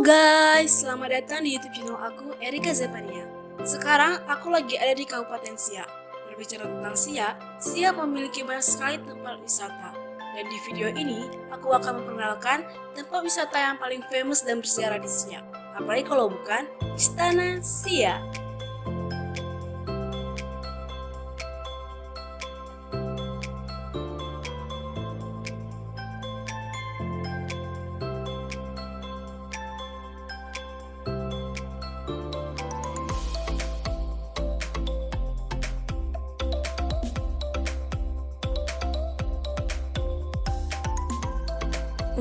guys, selamat datang di YouTube channel aku, Erika Zepania. Sekarang aku lagi ada di Kabupaten Siak. Berbicara tentang Siak, Siak memiliki banyak sekali tempat wisata. Dan di video ini, aku akan memperkenalkan tempat wisata yang paling famous dan bersejarah di Siak. Apalagi kalau bukan Istana Siak.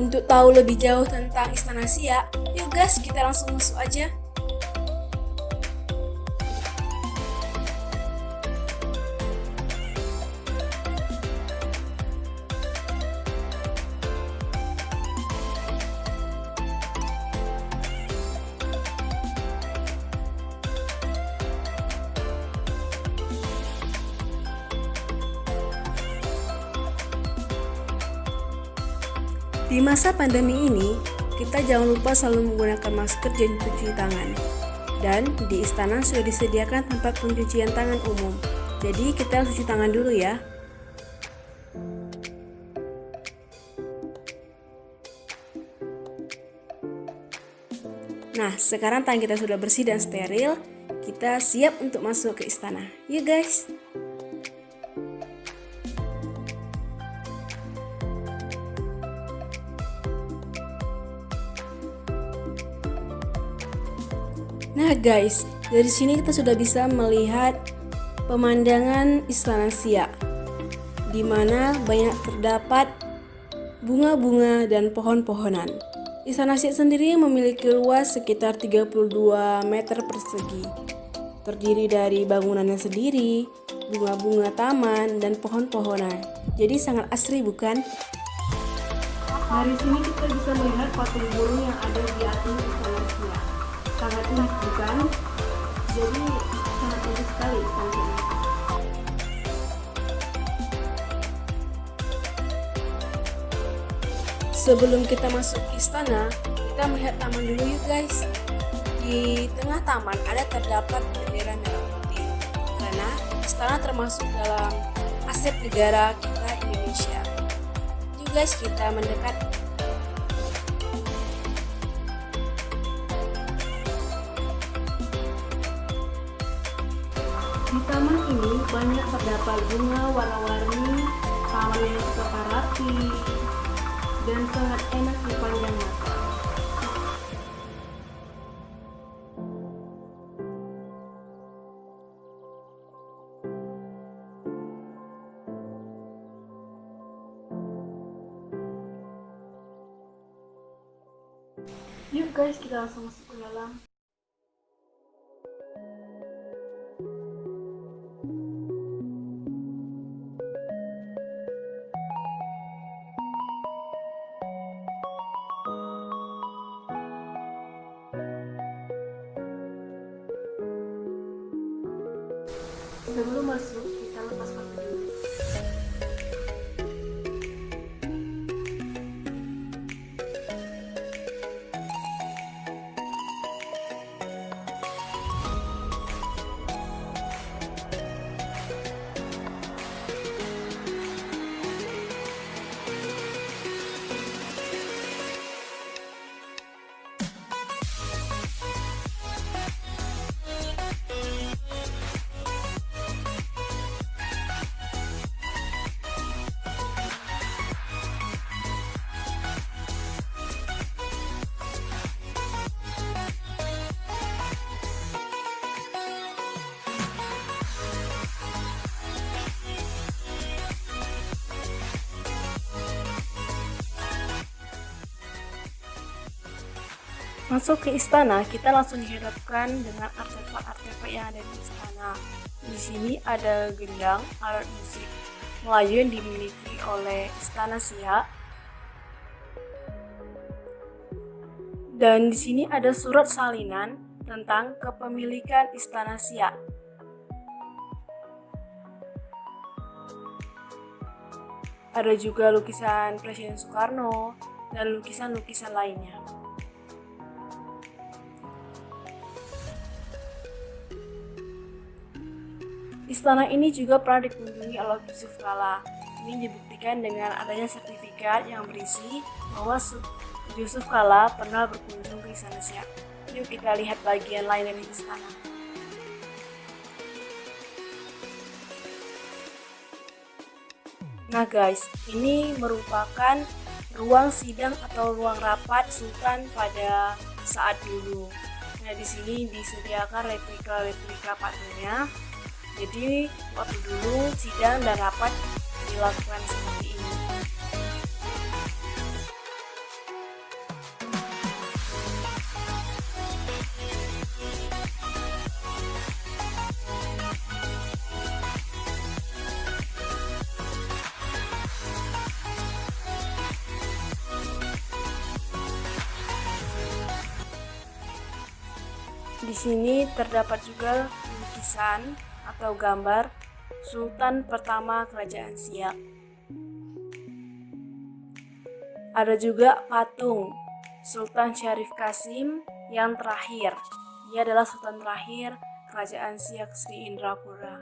Untuk tahu lebih jauh tentang Istana Siak, yuk guys, kita langsung masuk aja. Di masa pandemi ini, kita jangan lupa selalu menggunakan masker dan cuci tangan. Dan di istana sudah disediakan tempat pencucian tangan umum. Jadi kita harus cuci tangan dulu ya. Nah, sekarang tangan kita sudah bersih dan steril. Kita siap untuk masuk ke istana. Yuk guys! Nah guys, dari sini kita sudah bisa melihat pemandangan Istana Siak, di mana banyak terdapat bunga-bunga dan pohon-pohonan. Istana Siak sendiri memiliki luas sekitar 32 meter persegi, terdiri dari bangunannya sendiri, bunga-bunga taman, dan pohon-pohonan. Jadi sangat asri bukan? Dari sini kita bisa melihat patung burung yang ada di atas Istana Siak. Sangat unik bukan? Jadi sangat unik sekali istana ini. Sebelum kita masuk ke istana, kita melihat taman dulu yuk guys. Di tengah taman ada terdapat bendera merah putih, karena istana termasuk dalam aset negara kita Indonesia. Yuk guys, kita mendekat. Di taman ini banyak terdapat bunga warna-warni, taman yang tertata rapi, dan sangat enak dipandang mata. Yuk guys, kita langsung masuk ke dalam. Sebelum masuk, kita lepas sepatu dulu. Masuk ke istana, kita langsung dihadapkan dengan artefak-artefak yang ada di istana. Di sini ada gendang, alat musik Melayu yang dimiliki oleh Istana Siak. Dan di sini ada surat salinan tentang kepemilikan Istana Siak. Ada juga lukisan Presiden Soekarno dan lukisan-lukisan lainnya. Istana ini juga pernah dikunjungi oleh Yusuf Kala. Ini dibuktikan dengan adanya sertifikat yang berisi bahwa Yusuf Kala pernah berkunjung ke Istana Siak. Yuk kita lihat bagian lain dari istana. Nah guys, ini merupakan ruang sidang atau ruang rapat Sultan pada saat dulu. Nah di sini disediakan replika patungnya. Jadi waktu dulu sidang dan rapat dilakukan seperti ini. Di sini terdapat juga lukisan atau gambar Sultan pertama Kerajaan Siak. Ada juga patung Sultan Syarif Qasim yang terakhir. Dia adalah Sultan terakhir Kerajaan Siak Sri Indrapura.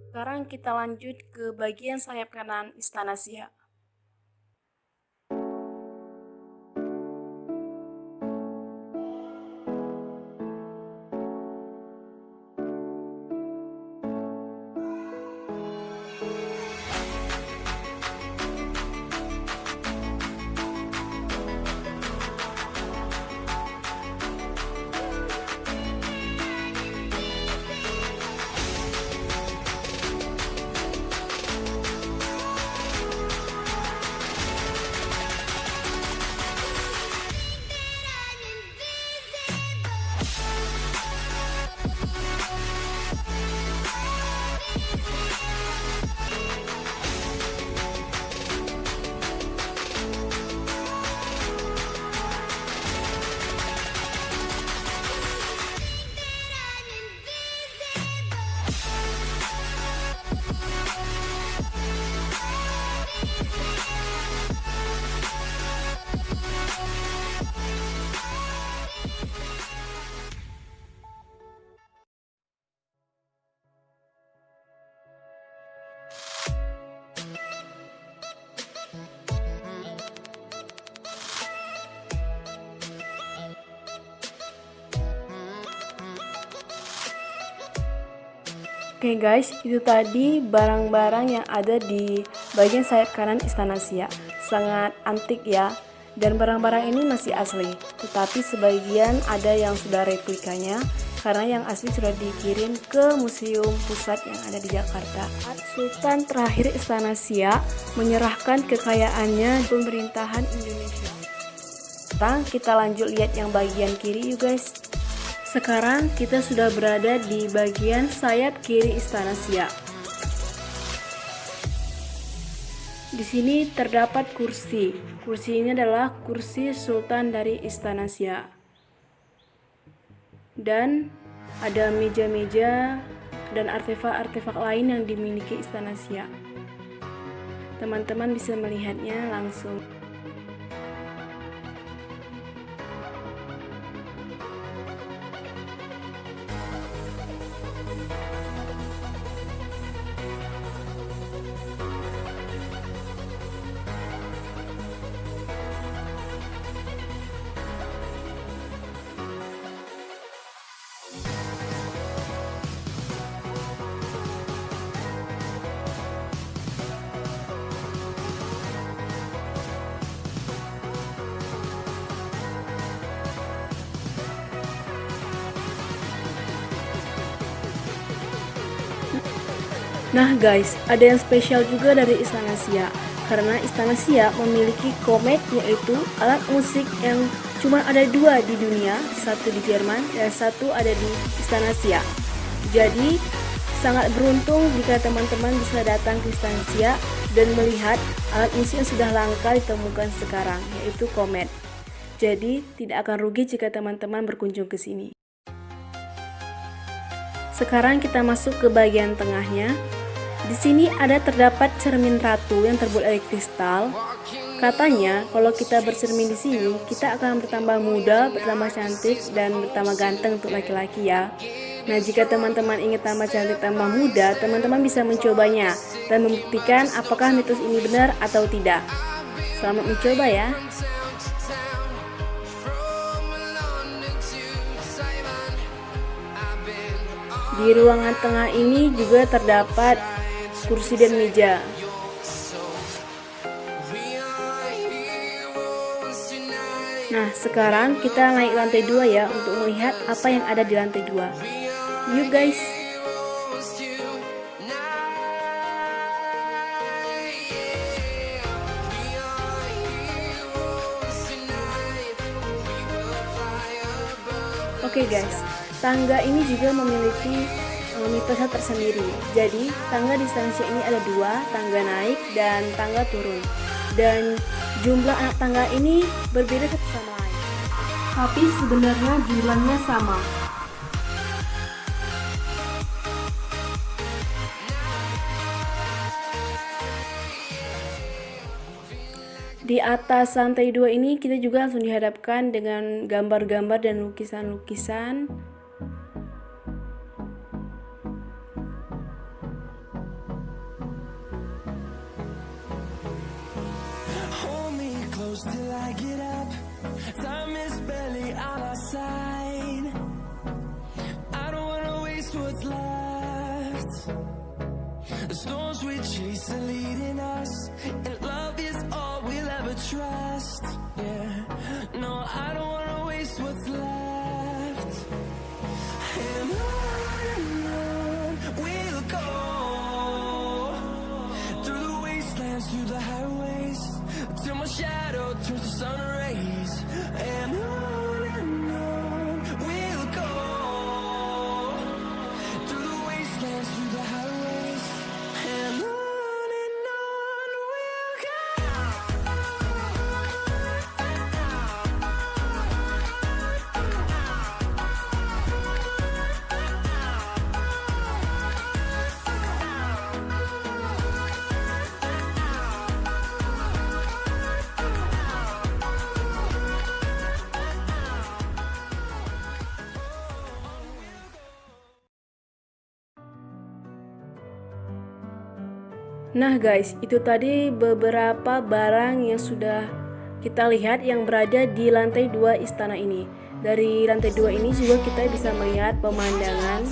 Sekarang kita lanjut ke bagian sayap kanan Istana Siak. Oke guys, itu tadi barang-barang yang ada di bagian sayap kanan Istana Siak. Sangat antik ya, dan barang-barang ini masih asli. Tetapi sebagian ada yang sudah replikanya, karena yang asli sudah dikirim ke museum pusat yang ada di Jakarta. Sultan terakhir Istana Siak menyerahkan kekayaannya pemerintahan Indonesia. Sekarang kita lanjut lihat yang bagian kiri yuk guys. Sekarang kita sudah berada di bagian sayap kiri Istana Siak. Di sini terdapat kursi. Kursi ini adalah kursi Sultan dari Istana Siak. Dan ada meja-meja dan artefak-artefak lain yang dimiliki Istana Siak. Teman-teman bisa melihatnya langsung. Nah guys, ada yang spesial juga dari Istana Siak, karena Istana Siak memiliki komet, yaitu alat musik yang cuma ada 2 di dunia, satu di Jerman dan satu ada di Istana Siak. Jadi sangat beruntung jika teman-teman bisa datang ke Istana Siak dan melihat alat musik yang sudah langka ditemukan sekarang, yaitu komet. Jadi tidak akan rugi jika teman-teman berkunjung ke sini. Sekarang kita masuk ke bagian tengahnya. Di sini terdapat cermin ratu yang terbuat dari kristal. Katanya kalau kita bercermin di sini, kita akan bertambah muda, bertambah cantik, dan bertambah ganteng untuk laki-laki ya. Nah, jika teman-teman ingin tambah cantik, tambah muda, teman-teman bisa mencobanya dan membuktikan apakah mitos ini benar atau tidak. Selamat mencoba ya. Di ruangan tengah ini juga terdapat kursi dan meja. Nah, sekarang kita naik lantai 2 ya untuk melihat apa yang ada di lantai 2. Yuk guys. Oke guys, tangga ini juga memiliki mitosnya tersendiri. Jadi, tangga di Islandia ini ada 2, tangga naik dan tangga turun. Dan jumlah anak tangga ini berbeda satu sama lain. Tapi sebenarnya jumlahnya sama. Di atas lantai 2 ini kita juga langsung dihadapkan dengan gambar-gambar dan lukisan-lukisan. Till I get up, time is barely on our side. I don't wanna waste what's left. The storms we chase are leading us, and love is all we'll ever trust. Yeah, no, I don't wanna waste what's left. And on we'll go, through the wastelands, through the highways, till my shadow turns to sun rays. And on we'll go, through the wastelands, through the highways. And on we'll go. Nah guys, itu tadi beberapa barang yang sudah kita lihat yang berada di lantai 2 istana ini. Dari lantai 2 ini juga kita bisa melihat pemandangan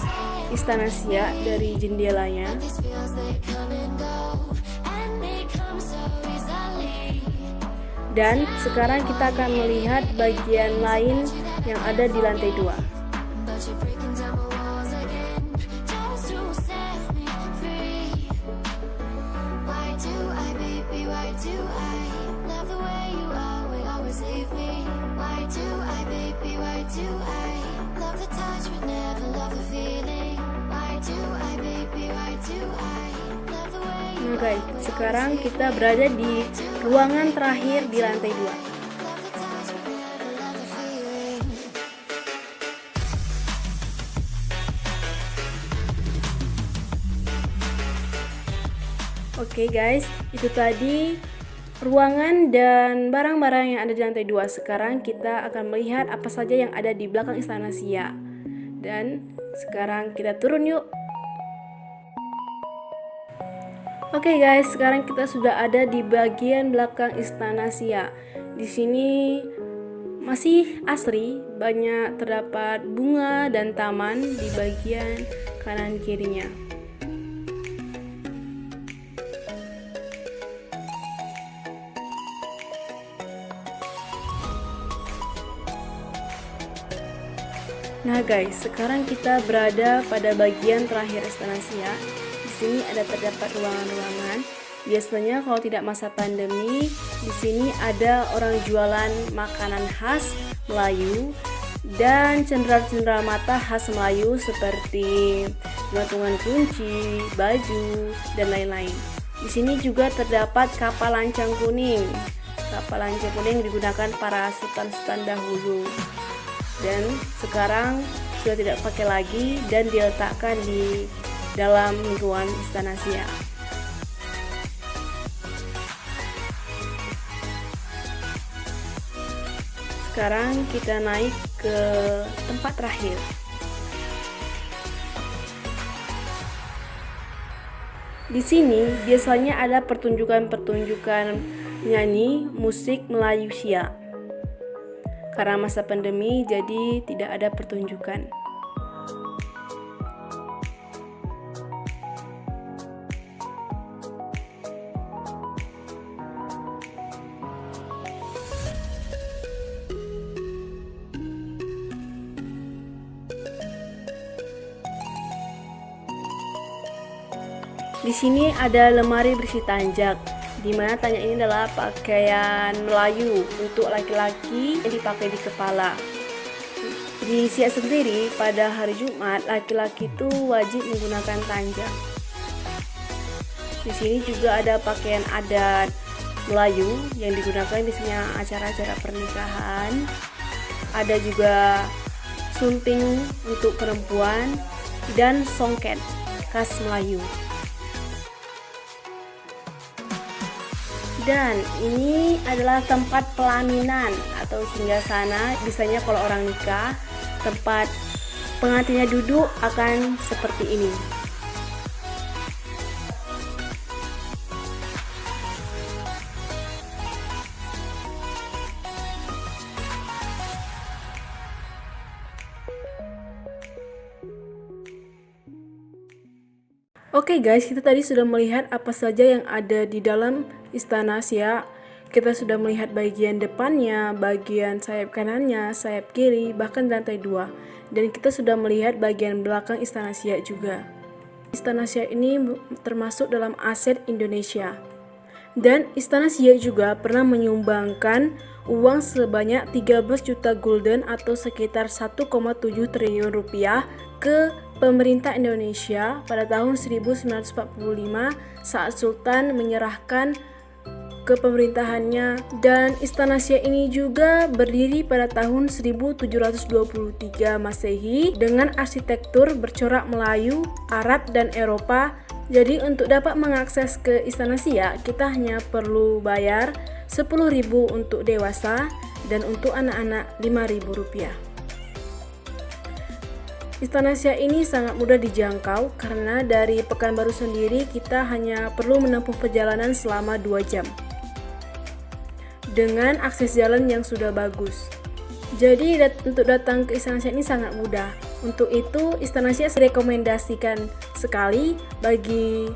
Istana Siak dari jendelanya. Dan sekarang kita akan melihat bagian lain yang ada di lantai 2. Nah guys, sekarang kita berada di ruangan terakhir di lantai 2. Oke guys, itu tadi ruangan dan barang-barang yang ada di lantai 2. Sekarang kita akan melihat apa saja yang ada di belakang Istana Siak. Dan sekarang kita turun yuk. Oke guys, sekarang kita sudah ada di bagian belakang Istana Siak. Di sini masih asri, banyak terdapat bunga dan taman di bagian kanan kirinya. Nah guys, sekarang kita berada pada bagian terakhir Istana Siak. Di sini ada terdapat ruangan-ruangan. Biasanya kalau tidak masa pandemi, di sini ada orang jualan makanan khas Melayu dan cendera-cendera mata khas Melayu seperti gantungan kunci, baju, dan lain-lain. Di sini juga terdapat kapal lancang kuning. Kapal lancang kuning digunakan para sultan-sultan dahulu. Dan sekarang sudah tidak pakai lagi dan diletakkan di dalam lingkungan Istana Siak. Sekarang kita naik ke tempat terakhir. Di sini biasanya ada pertunjukan-pertunjukan nyanyi musik Melayu Siak. Karena masa pandemi, jadi tidak ada pertunjukan. Di sini ada lemari berisi tanjak, di mana tanjak ini adalah pakaian Melayu untuk laki-laki yang dipakai di kepala. Di Siak sendiri, pada hari Jumat, laki-laki itu wajib menggunakan tanjak. Di sini juga ada pakaian adat Melayu yang digunakan biasanya acara-acara pernikahan. Ada juga sunting untuk perempuan dan songket khas Melayu. Dan ini adalah tempat pelaminan atau singgasana, biasanya kalau orang nikah, tempat pengantinnya duduk akan seperti ini. Oke guys, kita tadi sudah melihat apa saja yang ada di dalam Istana Siak. Kita sudah melihat bagian depannya, bagian sayap kanannya, sayap kiri, bahkan lantai 2. Dan kita sudah melihat bagian belakang Istana Siak juga. Istana Siak ini termasuk dalam aset Indonesia. Dan Istana Siak juga pernah menyumbangkan uang sebanyak 13 juta gulden atau sekitar 1,7 triliun rupiah ke pemerintah Indonesia pada tahun 1945 saat Sultan menyerahkan kepemerintahannya. Dan Istana Siak ini juga berdiri pada tahun 1723 Masehi dengan arsitektur bercorak Melayu, Arab, dan Eropa. Jadi untuk dapat mengakses ke Istana Siak, kita hanya perlu bayar 10.000 untuk dewasa dan untuk anak-anak 5.000 rupiah. Istana Siak ini sangat mudah dijangkau karena dari Pekanbaru sendiri kita hanya perlu menempuh perjalanan selama 2 jam dengan akses jalan yang sudah bagus. Jadi untuk datang ke Istana Siak ini sangat mudah. Untuk itu Istana Siak saya rekomendasikan sekali bagi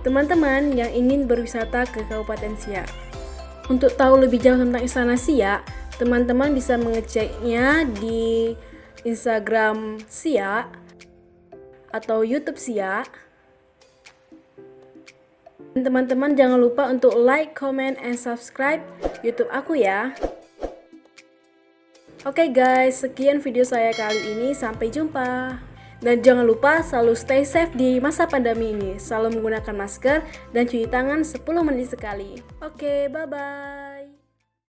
teman-teman yang ingin berwisata ke Kabupaten Siak. Untuk tahu lebih jauh tentang Istana Siak, teman-teman bisa mengeceknya di Instagram Siak atau YouTube Siak. Teman-teman jangan lupa untuk like, comment, and subscribe YouTube aku ya. Oke guys, sekian video saya kali ini, sampai jumpa. Dan jangan lupa selalu stay safe di masa pandemi ini. Selalu menggunakan masker dan cuci tangan 10 menit sekali. Oke, bye-bye.